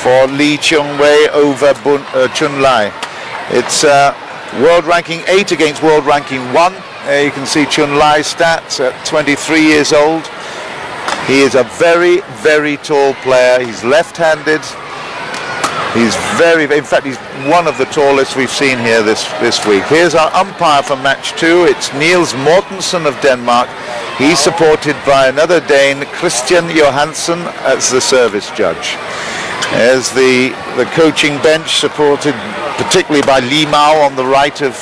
for Chong Wei over Chunlai. It's world ranking 8 against world ranking 1. There you can see Chunlai's stats at 23 years old. He is a very, very tall player. He's left-handed. He's in fact, he's one of the tallest we've seen here this week. Here's our umpire for match 2. It's Niels Mortensen of Denmark. He's supported by another Dane, Christian Johansson, as the service judge. There's the coaching bench, supported particularly by Li Mao on the right of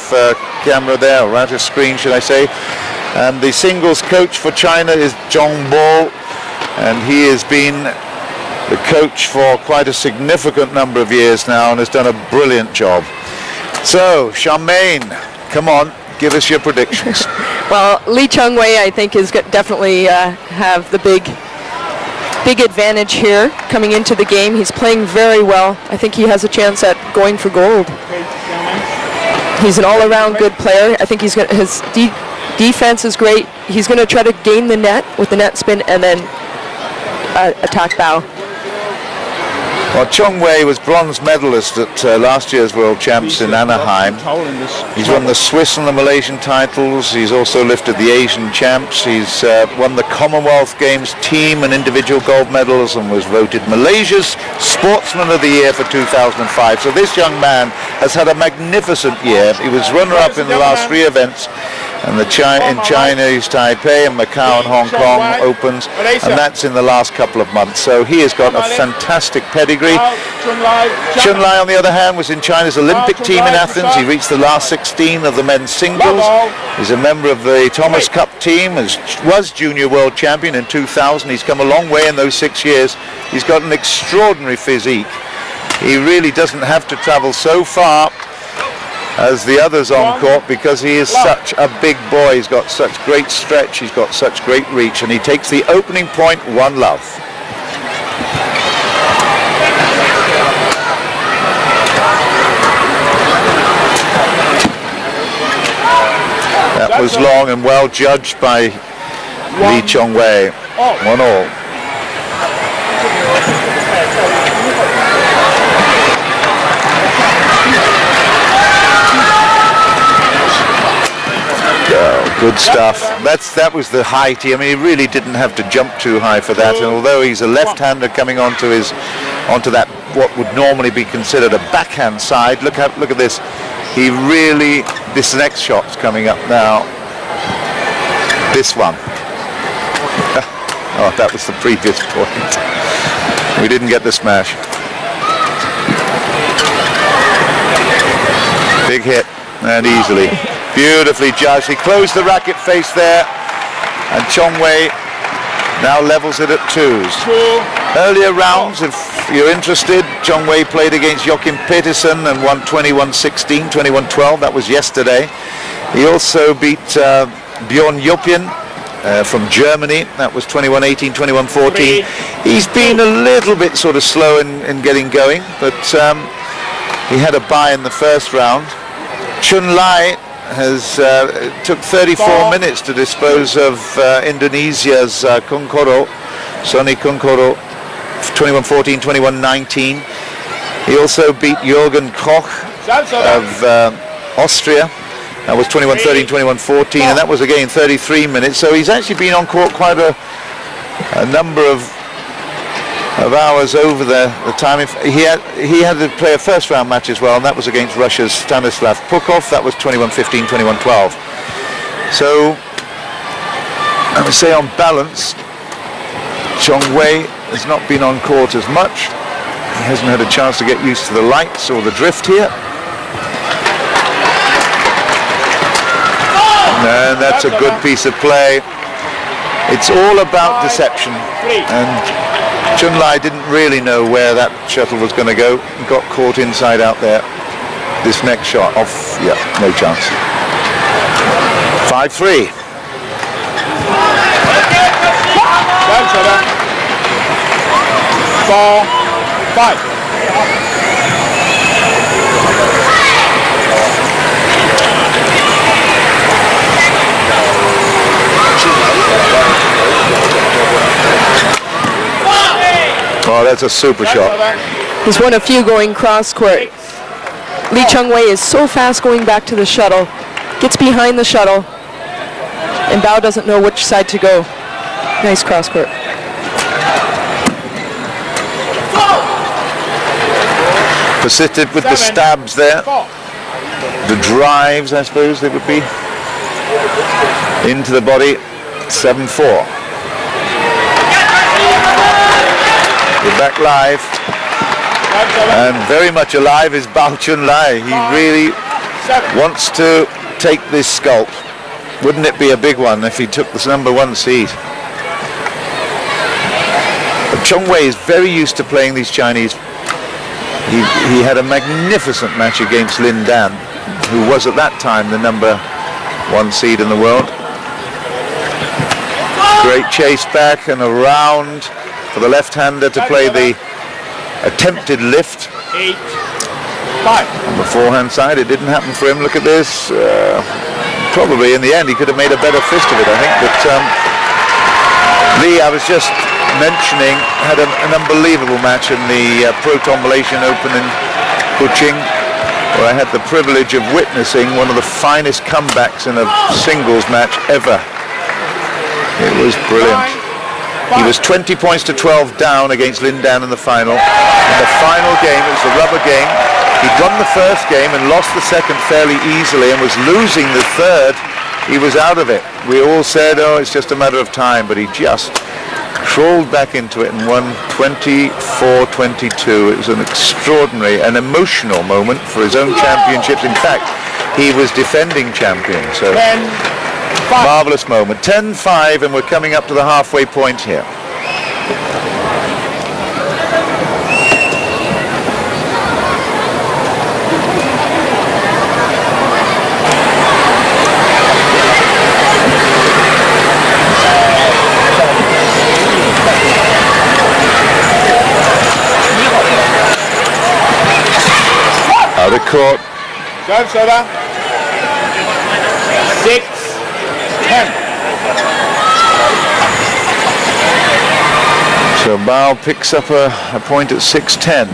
camera there, or right of screen, should I say. And the singles coach for China is Chong Wei, and he has been the coach for quite a significant number of years now and has done a brilliant job. So, Charmaine, come on, give us your predictions. Well, Chong Wei, I think, is definitely have the big advantage here coming into the game. He's playing very well. I think he has a chance at going for gold. He's an all-around good player. I think his defense is great. He's going to try to gain the net with the net spin and then attack Bao. Well, Chong Wei was bronze medalist at last year's World Champs in Anaheim. He's won the Swiss and the Malaysian titles. He's also lifted the Asian Champs. He's won the Commonwealth Games team and individual gold medals and was voted Malaysia's Sportsman of the Year for 2005. So this young man has had a magnificent year. He was runner-up in the last 3 events. And in Chinese Taipei and Macau and Hong Kong opens, and that's in the last couple of months. So he has got a fantastic pedigree. Chunlai, on the other hand, was in China's Olympic team in Athens. He reached the last 16 of the men's singles. He's a member of the Thomas Cup team, was junior world champion in 2000. He's come a long way in those 6 years. He's got an extraordinary physique. He really doesn't have to travel so far as the others on court because he is such a big boy. He's got such great stretch, he's got such great reach, and he takes the opening point 1-love. That was long and well judged by Chong Wei. 1-all. Good stuff. That was the height. I mean, he really didn't have to jump too high for that. And although he's a left-hander coming onto that what would normally be considered a backhand side, look at this. He really. This next shot's coming up now. This one. Oh, that was the previous point. We didn't get the smash. Big hit, and easily. Beautifully judged. He closed the racket face there, and Chong Wei now levels it at 2s. Earlier rounds, if you're interested, Chong Wei played against Joachim Petersen and won 21-16, 21-12. That was yesterday. He also beat Bjorn Jopien from Germany. That was 21-18, 21-14. He's been a little bit sort of slow in getting going, but he had a bye in the first round. Chunlai took 34 minutes to dispose of Indonesia's Sonny Kunkoro, 21-14, 21-19. He also beat Jürgen Koch of Austria. That was 21-13, 21-14, and that was again 33 minutes. So he's actually been on court quite a number of hours over the time. He had to play a first round match as well, and that was against Russia's Stanislav Pukov. That was 21-15, 21-12. So I would say on balance, Chong Wei has not been on court as much. He hasn't had a chance to get used to the lights or the drift here. And that's a good piece of play. It's all about deception, and Chunlai didn't really know where that shuttle was going to go. He got caught inside out there. This next shot off, yeah, no chance. 5-3. 4-5. Oh, that's a super shot. He's one of few going cross court. Lee Chong Wei is so fast going back to the shuttle. Gets behind the shuttle. And Bao doesn't know which side to go. Nice cross court. Persisted with the stabs there. The drives, I suppose they would be. Into the body. 7-4. We're back live. And very much alive is Bao Chunlai. He really wants to take this scalp. Wouldn't it be a big one if he took this #1 seed? But Chong Wei is very used to playing these Chinese. He had a magnificent match against Lin Dan, who was at that time the #1 seed in the world. Great chase back and around for the left-hander to play the attempted lift. 8-5. On the forehand side, it didn't happen for him. Look at this. Probably in the end he could have made a better fist of it, I think. But Lee, I was just mentioning, had an unbelievable match in the Proton Malaysian Open in Kuching, where I had the privilege of witnessing one of the finest comebacks in a singles match ever. It was brilliant. He was 20 points to 12 down against Lin Dan in the final. In the final game, it was a rubber game. He'd won the first game and lost the second fairly easily and was losing the third. He was out of it. We all said, oh, it's just a matter of time, but he just crawled back into it and won 24-22. It was an extraordinary and emotional moment for his own championships. In fact, he was defending champion, so marvelous moment. 10-5, and we're coming up to the halfway point here. Out of court. Serve, server. 6-10. So Bao picks up a point at 6-10.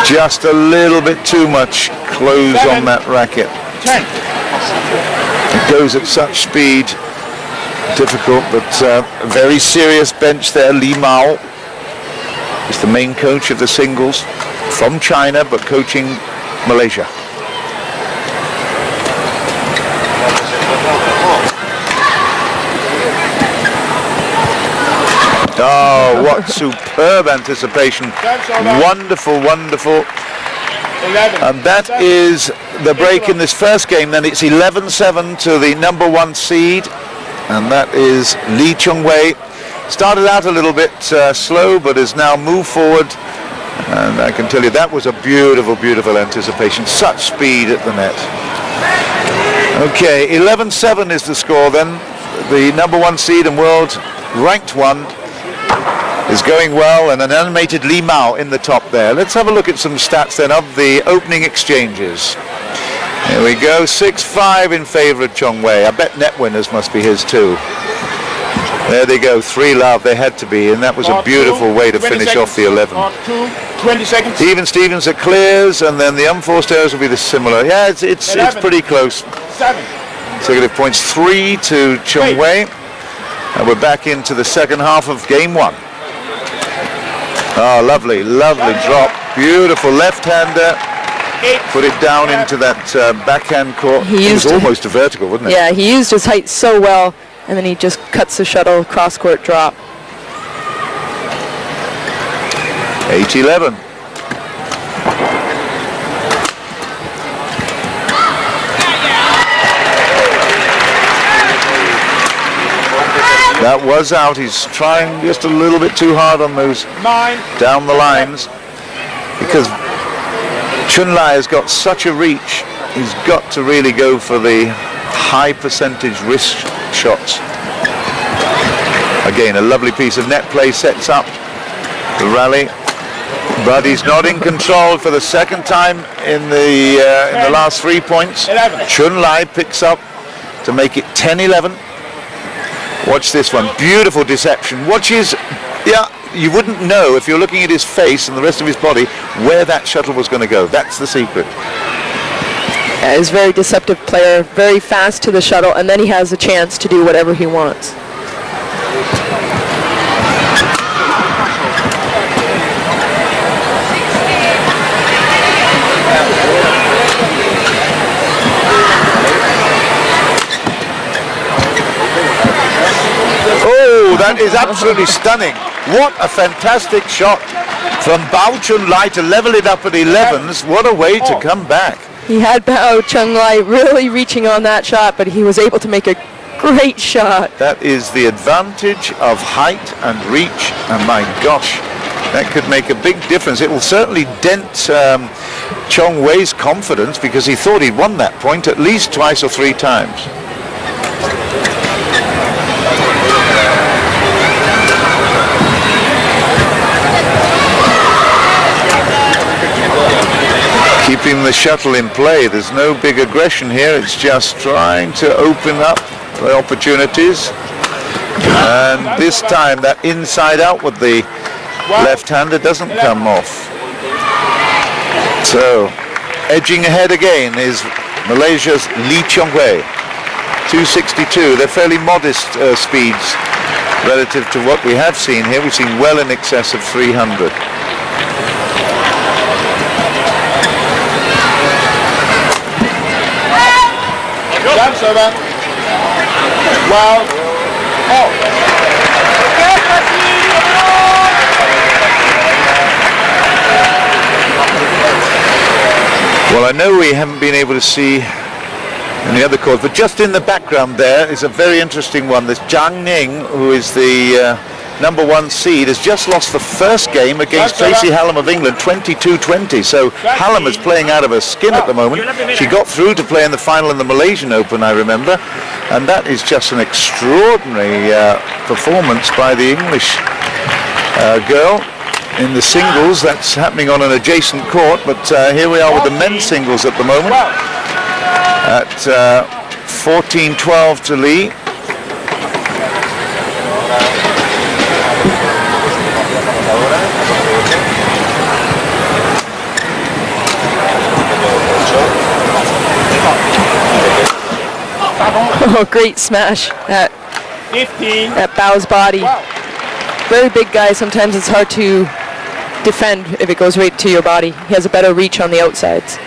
Just a little bit too much close on that racket. 10. It goes at such speed. Difficult, but a very serious bench there. Li Mao is the main coach of the singles from China, but coaching Malaysia. Oh, what superb anticipation. Wonderful, wonderful. 11. And that is the break in this first game. Then it's 11-7 to the #1 seed. And that is Lee Chong Wei. Started out a little bit slow, but has now moved forward. And I can tell you that was a beautiful, beautiful anticipation. Such speed at the net. Okay, 11-7 is the score then. The #1 seed and world ranked one is going well, and an animated Li Mao in the top there. Let's have a look at some stats then of the opening exchanges. Here we go, 6-5 in favor of Chong Wei. I bet net winners must be his too. There they go, 3-love, they had to be, and that was a beautiful way to finish off the 11. 20 seconds. Even Stevens at clears, and then the unforced errors will be the similar. Yeah, it's pretty close. 7. Consecutive points, 3 to Chong Wei. And we're back into the second half of game 1. Oh, lovely, lovely drop. Beautiful left-hander. Put it down into that backhand court. It was almost a vertical, wasn't it? Yeah, he used his height so well, and then he just cuts the shuttle cross-court drop. 8-11. That was out. He's trying just a little bit too hard on those 9. down the lines, because Chunlai has got such a reach. He's got to really go for the high percentage wrist shots. Again, a lovely piece of net play sets up the rally, but he's not in control for the second time in the last 3 points. 11. Chunlai picks up to make it 10-11. Watch this one, beautiful deception. Watch his, yeah, you wouldn't know if you're looking at his face and the rest of his body where that shuttle was going to go. That's the secret. Yeah, he's a very deceptive player, very fast to the shuttle, and then he has a chance to do whatever he wants. Oh, that is absolutely stunning. What a fantastic shot from Bao Chunlai to level it up at 11s. What a way to come back. He had Bao Chunlai really reaching on that shot, but he was able to make a great shot. That is the advantage of height and reach, and my gosh, that could make a big difference. It will certainly dent Chong Wei's confidence, because he thought he'd won that point at least twice or three times. Keeping the shuttle in play. There's no big aggression here. It's just trying to open up the opportunities. And this time that inside out with the left-hander doesn't come off. So edging ahead again is Malaysia's Chong Wei. 262. They're fairly modest speeds relative to what we have seen here. We've seen well in excess of 300. Server. Wow. Oh. Well, I know we haven't been able to see any other court, but just in the background there is a very interesting one. This Zhang Ning, who is the #1 seed, has just lost the first game against Tracy Hallam of England, 22-20. So Hallam is playing out of her skin at the moment. She got through to play in the final in the Malaysian Open, I remember, and that is just an extraordinary performance by the English girl in the singles. That's happening on an adjacent court, but here we are with the men's singles at the moment at 14-12 to Lee. Oh, great smash at 15. Bao's body. Very big guy. Sometimes it's hard to defend if it goes right to your body. He has a better reach on the outsides.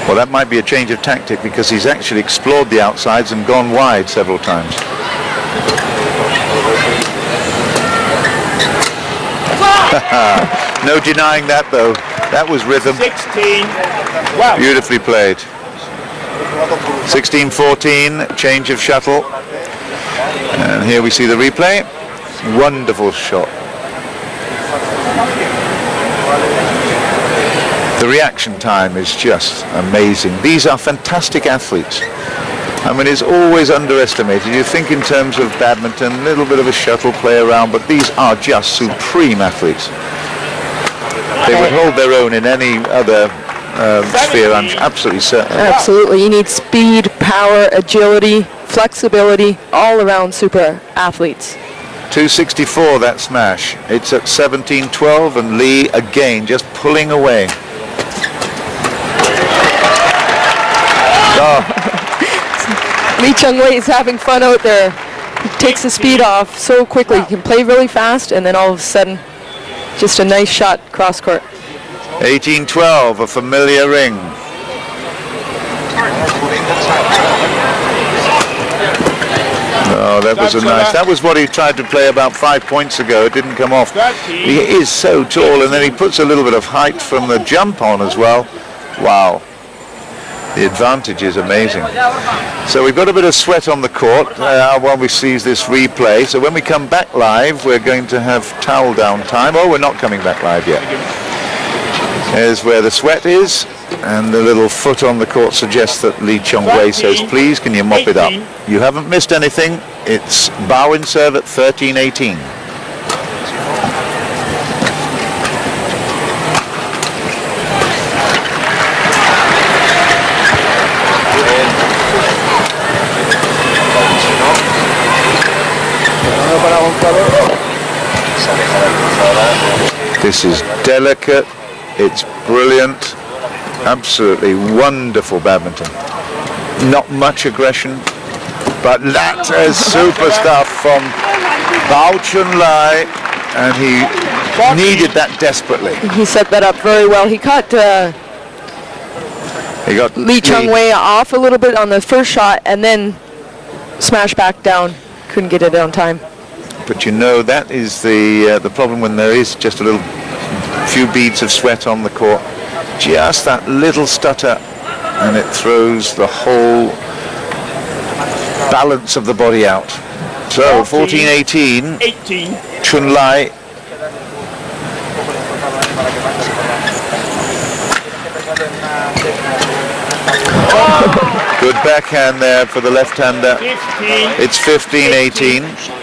Well, that might be a change of tactic, because he's actually explored the outsides and gone wide several times. No denying that, though. That was rhythm. 16. Wow. Beautifully played. 16-14, change of shuttle. And here we see the replay. Wonderful shot. The reaction time is just amazing. These are fantastic athletes. I mean, it's always underestimated. You think in terms of badminton, a little bit of a shuttle play around, but these are just supreme athletes. They would hold their own in any other sphere, I'm absolutely certain. Absolutely. You need speed, power, agility, flexibility, all around super athletes. 264, that smash. It's at 17-12, and Lee again just pulling away. Lee Chong Wei is having fun out there. He takes the speed off so quickly. He can play really fast, and then all of a sudden, just a nice shot cross court. 18-12, a familiar ring. Oh, that was a nice. That was what he tried to play about 5 points ago. It didn't come off. He is so tall, and then he puts a little bit of height from the jump on as well. Wow. The advantage is amazing. So we've got a bit of sweat on the court while we see this replay. So when we come back live, we're going to have towel down time. Oh, we're not coming back live yet. Here's where the sweat is, and the little foot on the court suggests that Lee Chong Wei says, please, can you mop it up? You haven't missed anything. It's Bao in serve at 13-18. This is delicate, it's brilliant, absolutely wonderful badminton. Not much aggression, but that is super stuff from Bao Chunlai, and he needed that desperately. He set that up very well. He got Lee Chong Wei off a little bit on the first shot, and then smashed back down. Couldn't get it on time. But you know, that is the problem when there is just a few beads of sweat on the court. Just that little stutter, and it throws the whole balance of the body out. So 14-18, 18. Chunlai. Good backhand there for the left-hander. 15. It's 15-18.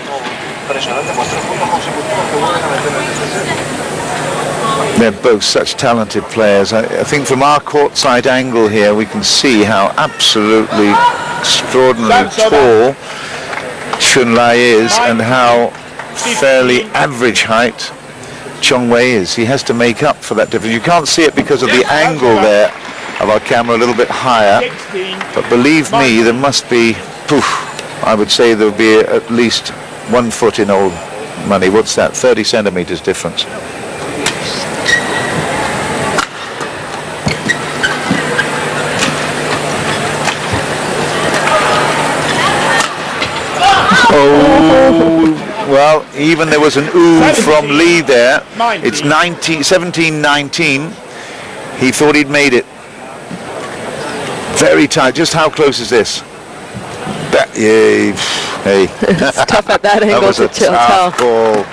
They're both such talented players. I think from our courtside angle here, we can see how absolutely extraordinarily tall Chunlai is, and how fairly average height Chong Wei is. He has to make up for that difference. You can't see it because of the angle there of our camera, a little bit higher. But believe me, there must be, I would say there would be at least 1 foot in old money. What's that? 30 centimeters difference. Oh, well, even there was an ooh from Lee there. It's 17-19. He thought he'd made it. Very tight. Just how close is this? Hey. It's tough at that angle That was to a tell. tough ball.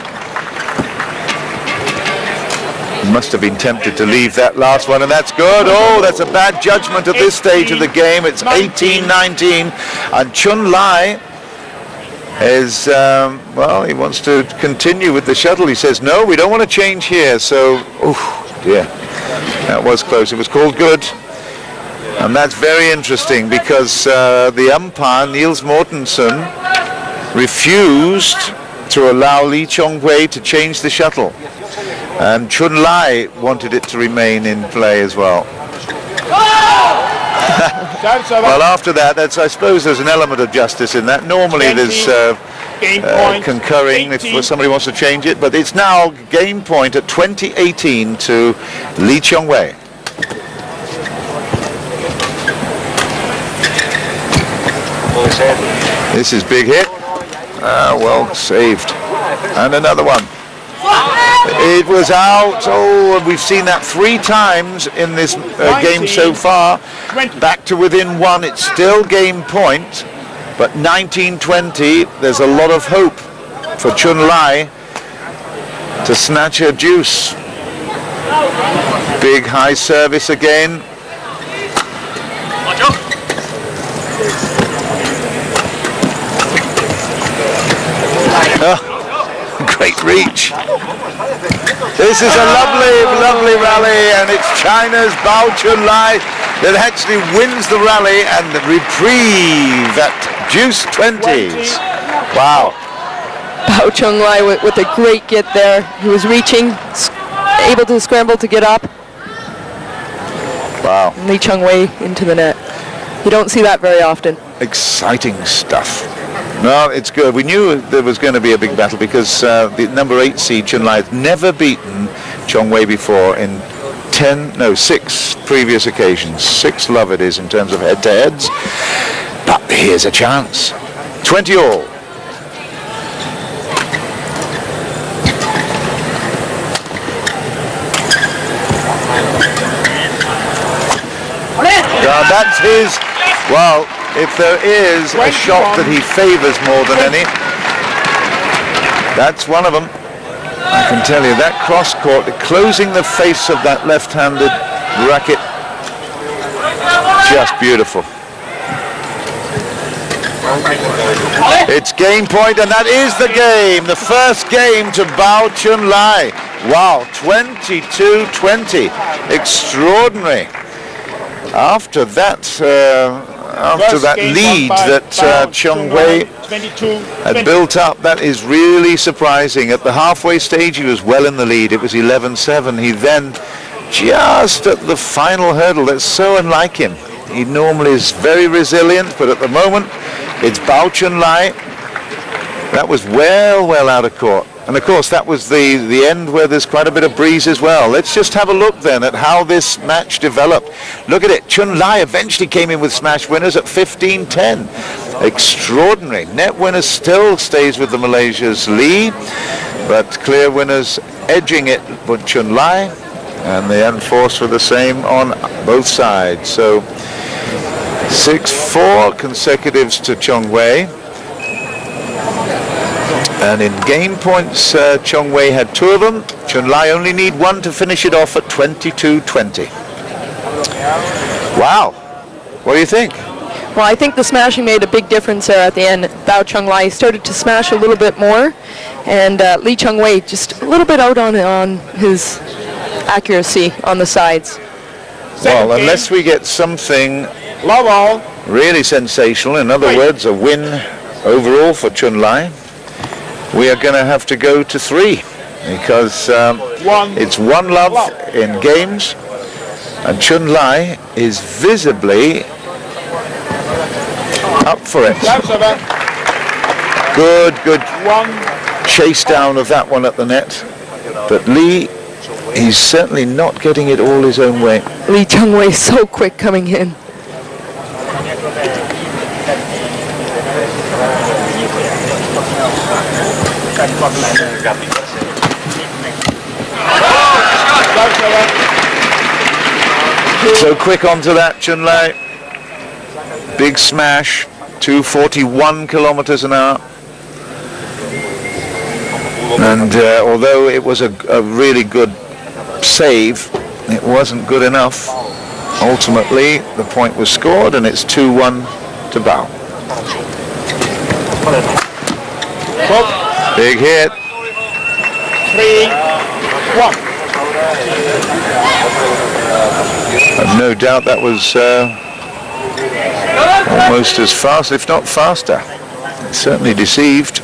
Must have been tempted to leave that last one, and that's good. Oh, that's a bad judgment at this stage of the game. It's 18-19, and Chunlai is, well, he wants to continue with the shuttle. He says, no, we don't want to change here. So, oh dear, that was close. It was called good. And that's very interesting, because the umpire, Niels Mortensen, refused to allow Lee Chong Wei to change the shuttle. And Chunlai wanted it to remain in play as well. Well, after that, I suppose there's an element of justice in that. Normally there's concurring if somebody wants to change it, but it's now game point at 20-18 to Lee Chong Wei. This is big hit. Well saved. And another one. It was out. Oh, we've seen that 3 times in this game so far. Back to within 1. It's still game point, but 19-20. There's a lot of hope for Chunlai to snatch her juice. Big high service again. Great reach. This is a lovely rally, and it's China's Bao Chunlai that actually wins the rally and the reprieve at Juice 20s. Wow. Bao Chunlai with a great get there. He was reaching, able to scramble to get up. Wow. And Lee Chong Wei into the net. You don't see that very often. Exciting stuff. No, it's good. We knew there was going to be a big battle, because the number 8 seed Chunlai has never beaten Chong Wei before in 6 previous occasions. 6 love it is in terms of head-to-heads. But here's a chance. 20 all. That's his, well, if there is a shot that he favors more than any, that's one of them. I can tell you that cross court, closing the face of that left-handed racket, just beautiful. It's game point, and that is the game. The first game to Bao Chunlai. Wow, 22-20. Extraordinary. After that after that lead that Chong Wei had built up. That is really surprising. At the halfway stage, he was well in the lead. It was 11-7. He then, just at the final hurdle, that's so unlike him. He normally is very resilient, but at the moment, it's Bao Chunlai. That was well out of court. And of course, that was the end where there's quite a bit of breeze as well. Let's just have a look then at how this match developed. Look at it. Chunlai eventually came in with smash winners at 15-10. Extraordinary. Net winners still stays with the Malaysia's Lee, but clear winners edging it with Chunlai, and the unforced were the same on both sides. So 6-4 consecutives to Chong Wei. And in game points, Chong Wei had 2 of them. Chunlai only need 1 to finish it off at 22-20. Wow. What do you think? Well, I think the smashing made a big difference there at the end. Bao Chunlai started to smash a little bit more, and Lee Chong Wei just a little bit out on his accuracy on the sides. Well, unless we get something really sensational, in other words, a win overall for Chunlai, we are going to have to go to 3, because it's 1 love in games, and Chunlai is visibly up for it. Good chase down of that one at the net, but Lee, he's certainly not getting it all his own way. Lee Chong Wei so quick coming in. So quick onto that, Chunlai. Big smash, 241 kilometers an hour. And although it was a really good save, it wasn't good enough. Ultimately, the point was scored, and it's 2-1 to Bao. Big hit. 3-1. I've no doubt that was almost as fast, if not faster. Certainly deceived.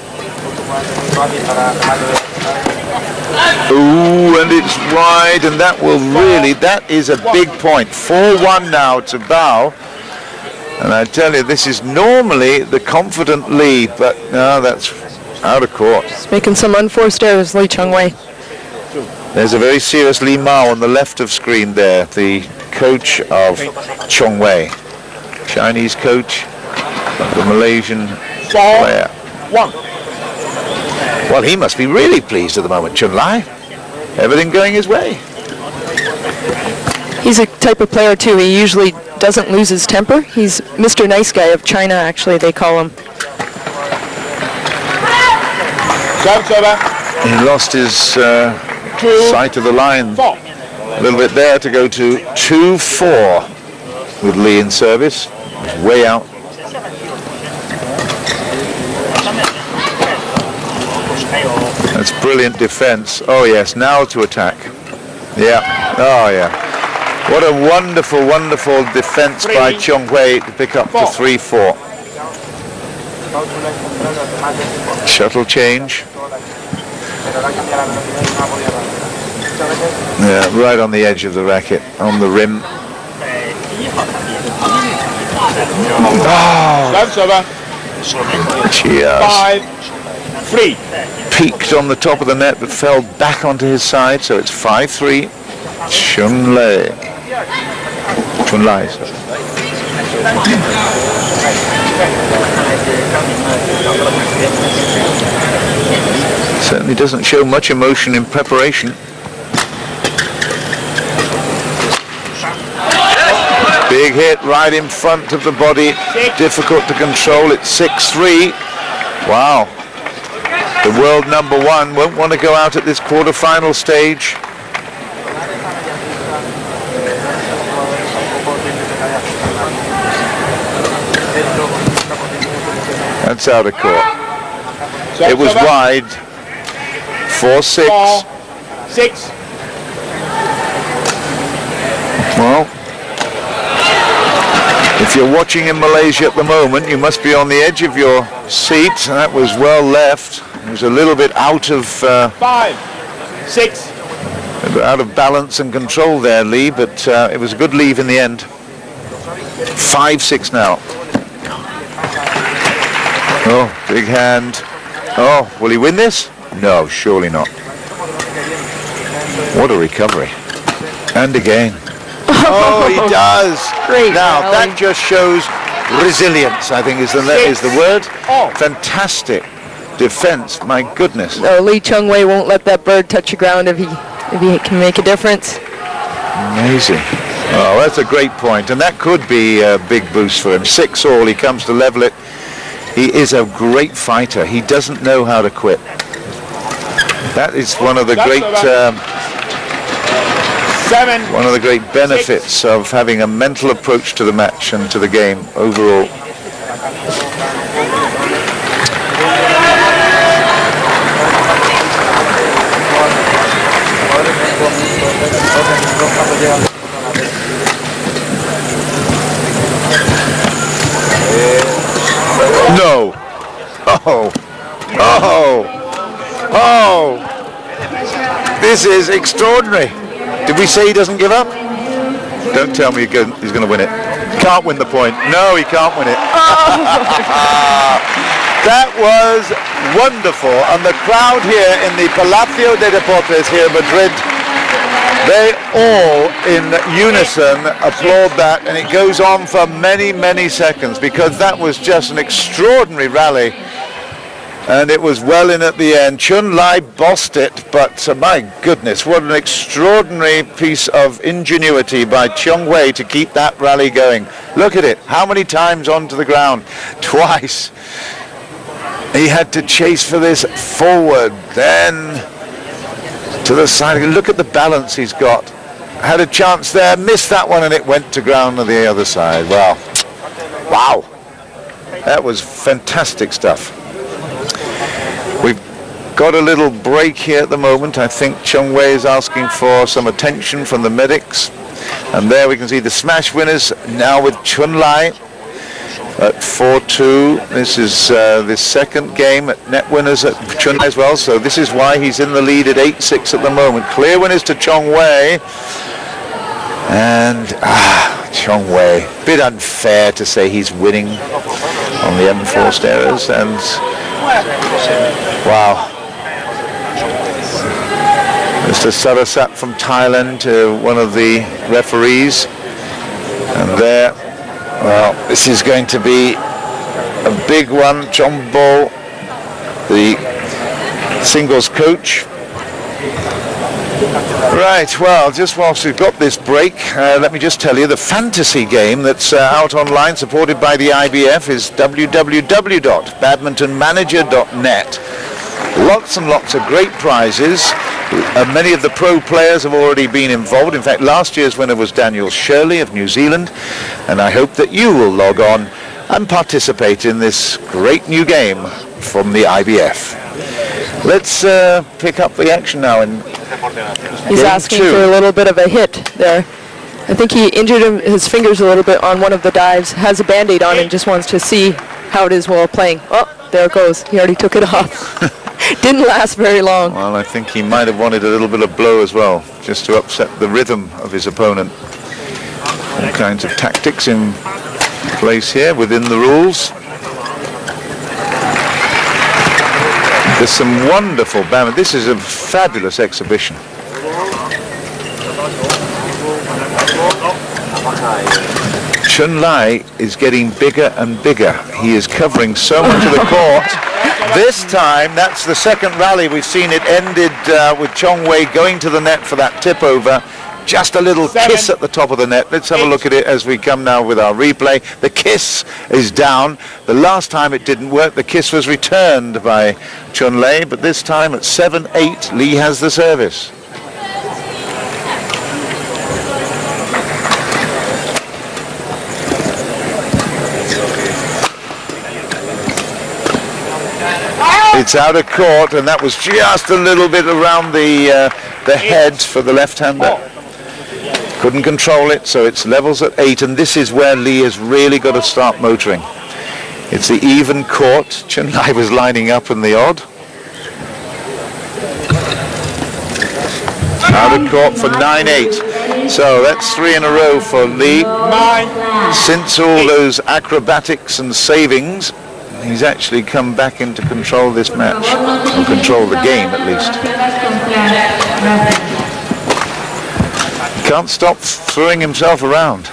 Ooh, and it's wide, and that will really, that is a big point. 4-1 now to Bao. And I tell you, this is normally the confident Lee, but no, that's out of court. He's making some unforced errors, Lee Chong Wei. There's a very serious Lee Mao on the left of screen there, the coach of Chong Wei. Chinese coach, the Malaysian player. 1. Well, he must be really pleased at the moment, Chunlai. Everything going his way. He's a type of player too. He usually doesn't lose his temper. He's Mr. Nice Guy of China, actually, they call him. He lost his sight of the line a little bit there to go to 2-4 with Lee in service. Way out. That's brilliant defense. Oh yes, now to attack. Yeah. Oh yeah. What a wonderful, wonderful defense by Chong Wei to pick up to 3-4. Shuttle change. Yeah, right on the edge of the racket, on the rim. Oh, just 5-3. Peaked on the top of the net, but fell back onto his side, so it's 5-3. Chunlai. Certainly doesn't show much emotion in preparation. Big hit right in front of the body. Difficult to control. It's 6-3. Wow. The world #1 won't want to go out at this quarter-final stage. That's out of court. It was wide. 4-6. 4-6. Well, If you're watching in Malaysia at the moment, you must be on the edge of your seat. That was well left. It was a little bit out of 5, 6. out of balance and control there, Lee, but it was a good leave in the end. 5-6 now. Oh, big hand. Oh, will he win this? No, surely not. What a recovery. And again. Oh, he does. Great Now, rally. that just shows resilience, I think is the word. Oh. Fantastic defense, my goodness. No, Lee Chong Wei won't let that bird touch the ground if he can make a difference. Amazing. Oh, that's a great point, and that could be a big boost for him. 6-all, he comes to level it. He is a great fighter. He doesn't know how to quit. That is one of the great benefits of having a mental approach to the match and to the game overall. No. Oh. Oh. Oh. This is extraordinary. Did we say he doesn't give up? Don't tell me he's going to win it. Can't win the point. No, he can't win it. That was wonderful. And the crowd here in the Palacio de Deportes here in Madrid, they all in unison applaud that, and it goes on for many, many seconds because that was just an extraordinary rally. And it was well in at the end. Chunlai bossed it, but my goodness, what an extraordinary piece of ingenuity by Chong Wei to keep that rally going. Look at it. How many times onto the ground? Twice. He had to chase for this forward, then to the side. Look at the balance he's got. Had a chance there, missed that one, and it went to ground on the other side. Well, wow. That was fantastic stuff. We've got a little break here at the moment. I think Chong Wei is asking for some attention from the medics. And there we can see the smash winners now with Chunlai at 4-2. This is the second game at net winners at Chunlai as well. So this is why he's in the lead at 8-6 at the moment. Clear winners to Chong Wei. And Chong Wei. Bit unfair to say he's winning on the unforced errors. And wow. Mr. Sarasat from Thailand, one of the referees. And there, well, this is going to be a big one. Chombo, the singles coach. Right, well, just whilst we've got this break, let me just tell you the fantasy game that's out online, supported by the IBF, is www.badmintonmanager.net. Lots and lots of great prizes. Many of the pro players have already been involved. In fact, last year's winner was Daniel Shirley of New Zealand, and I hope that you will log on and participate in this great new game from the IBF. Let's pick up the action now. He's asking for a little bit of a hit there. I think he injured his fingers a little bit on one of the dives, has a band-aid on and just wants to see how it is while playing. Oh, there it goes. He already took it off. Didn't last very long. Well, I think he might have wanted a little bit of blow as well, just to upset the rhythm of his opponent. All kinds of tactics in place here within the rules. There's some wonderful badminton. This is a fabulous exhibition. Chunlai is getting bigger and bigger. He is covering so much of the court. This time, that's the second rally we've seen. It ended with Chong Wei going to the net for that tip over. Just a little kiss at the top of the net. Let's have a look at it as we come now with our replay. The kiss is down. The last time it didn't work, the kiss was returned by Chunlai, but this time at 7-8, Lee has the service. It's out of court, and that was just a little bit around the head for the left-hander. Couldn't control it, so it's levels at 8, and this is where Lee has really got to start motoring. It's the even court. Chunlai was lining up in the odd. Out of court for 9-8. So that's 3 in a row for Lee. Since all those acrobatics and savings, he's actually come back into control this match, or control the game at least. Can't stop throwing himself around.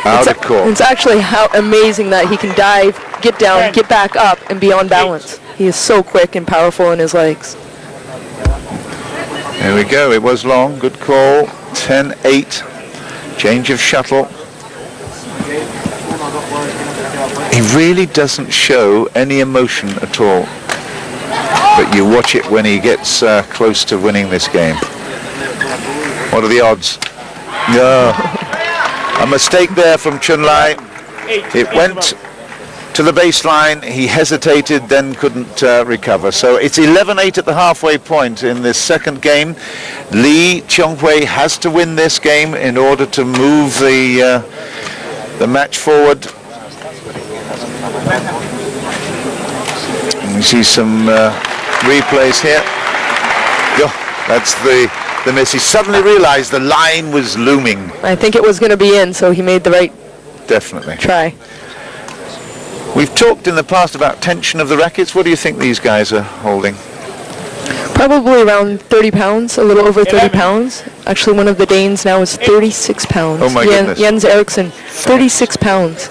Out of court. It's actually how amazing that he can dive, get down, get back up, and be on balance. He is so quick and powerful in his legs. There we go. It was long. Good call. 10-8. Change of shuttle. He really doesn't show any emotion at all. But you watch it when he gets close to winning this game. What are the odds? No. A mistake there from Chunlai. It went to the baseline. He hesitated, then couldn't recover. So it's 11-8 at the halfway point in this second game. Chong Wei has to win this game in order to move the match forward. You see some replays here. Oh, that's the miss. He suddenly realized the line was looming. I think it was going to be in, so he made the right try. We've talked in the past about tension of the rackets. What do you think these guys are holding? Probably around 30 pounds, a little over 30 pounds. Actually, one of the Danes now is 36 pounds. Oh my goodness. Jens Eriksson, 36 pounds.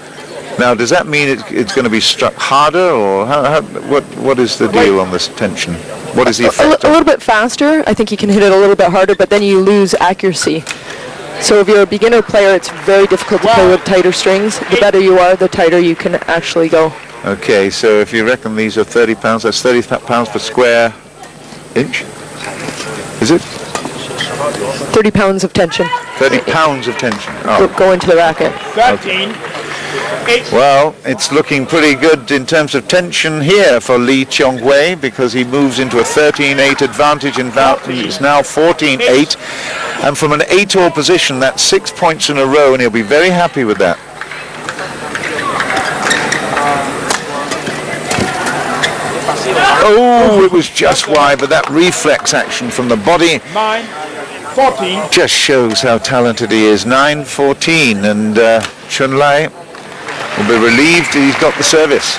Now, does that mean it's going to be struck harder, or what is the deal on this tension? What is the effect? A little bit faster. I think you can hit it a little bit harder, but then you lose accuracy. So if you're a beginner player, it's very difficult to play with tighter strings. The better you are, the tighter you can actually go. Okay, so if you reckon these are 30 pounds, that's 30 pounds per square inch? Is it? 30 pounds of tension. 30 pounds of tension. Oh. Go into the racket. 13. Well, it's looking pretty good in terms of tension here for Chong Wei, because he moves into a 13-8 advantage. In fact, it's now 14-8. And from an 8-all position, that's 6 points in a row, and he'll be very happy with that. Oh, it was just wide, but that reflex action from the body 9-14. just shows how talented he is. 9-14, and Chunlai will be relieved he's got the service.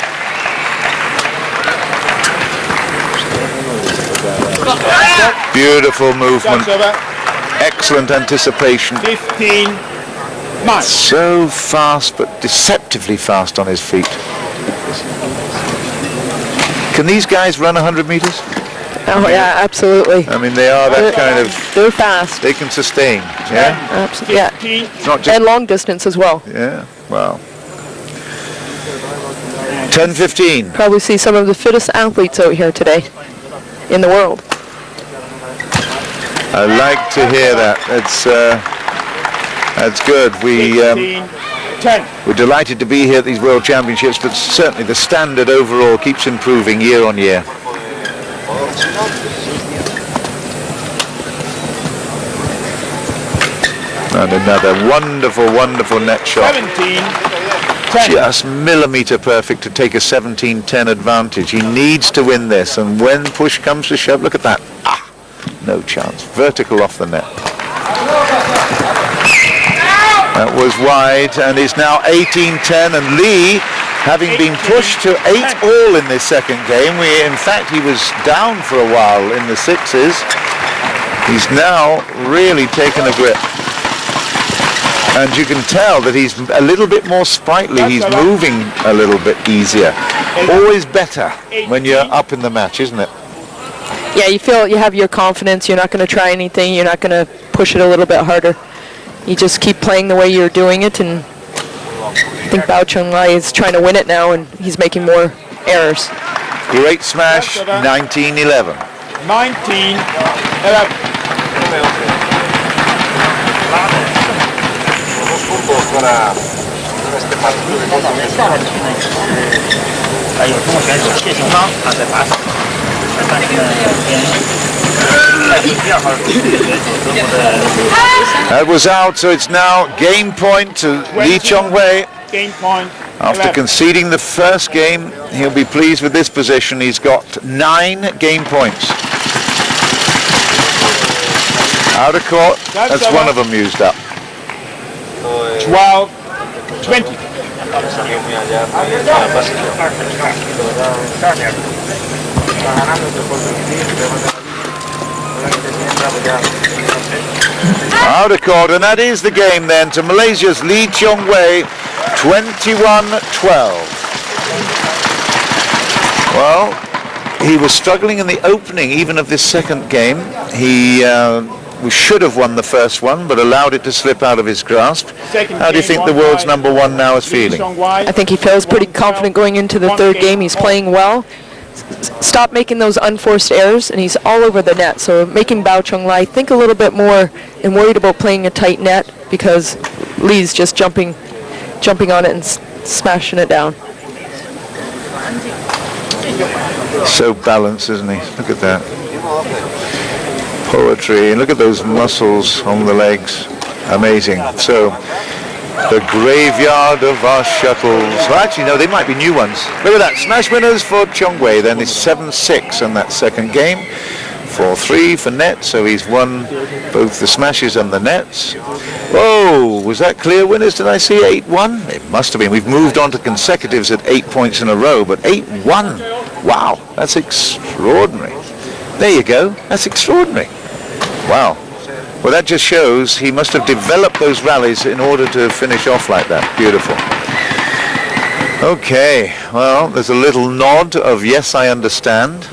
Beautiful movement. Excellent anticipation. 15-9. So fast, but deceptively fast on his feet. Can these guys run 100 meters? Oh yeah, absolutely. I mean, they are that kind of... They're fast. They can sustain, yeah? Absolutely, yeah. It's not just, and long distance as well. yeah, wow. 10-15. Probably see some of the fittest athletes out here today in the world. I like to hear that. That's good. We're delighted to be here at these World Championships, but certainly the standard overall keeps improving year on year. And another wonderful, wonderful net shot. 17-10. Just millimeter perfect to take a 17-10 advantage. He needs to win this, and when push comes to shove, look at that. Ah, no chance. Vertical off the net. That was wide, and it's now 18-10, and Lee, having been pushed to 8-all in this second game, in fact, he was down for a while in the sixes. He's now really taken a grip. And you can tell that he's a little bit more sprightly. He's moving a little bit easier. Always better when you're up in the match, isn't it? Yeah, you feel you have your confidence. You're not going to try anything. You're not going to push it a little bit harder. You just keep playing the way you're doing it, and I think Bao Chunlai is trying to win it now, and he's making more errors. Great smash, 19-11. 19-11. That was out, so it's now game point to Lee Chong Wei. Game point. After 11. conceding the first game, he'll be pleased with this position. He's got 9 game points. Out of court, that's one of them used up. 12-20. Out of court, and that is the game then to Malaysia's Lee Chong Wei, 21-12. Well, he was struggling in the opening even of this second game. He should have won the first one, but allowed it to slip out of his grasp. How do you think the world's number one now is feeling? I think he feels pretty confident going into the third game. He's playing well. Stop making those unforced errors, and he's all over the net. So making Bao Chunlai think a little bit more and worried about playing a tight net, because Lee's just jumping on it and smashing it down. So balanced, isn't he? Look at that. Poetry, and look at those muscles on the legs. Amazing. So the graveyard of our shuttles. Well, actually, no, they might be new ones. Look at that. Smash winners for Chong Wei. Then it's 7-6 in that second game. 4-3 for net, so he's won both the smashes and the nets. Oh, was that clear winners? Did I see 8-1? It must have been. We've moved on to consecutives at 8 points in a row, but 8-1. Wow, that's extraordinary. There you go. That's extraordinary. Wow. Well, that just shows he must have developed those rallies in order to finish off like that. Beautiful. Okay, well, there's a little nod of yes, I understand.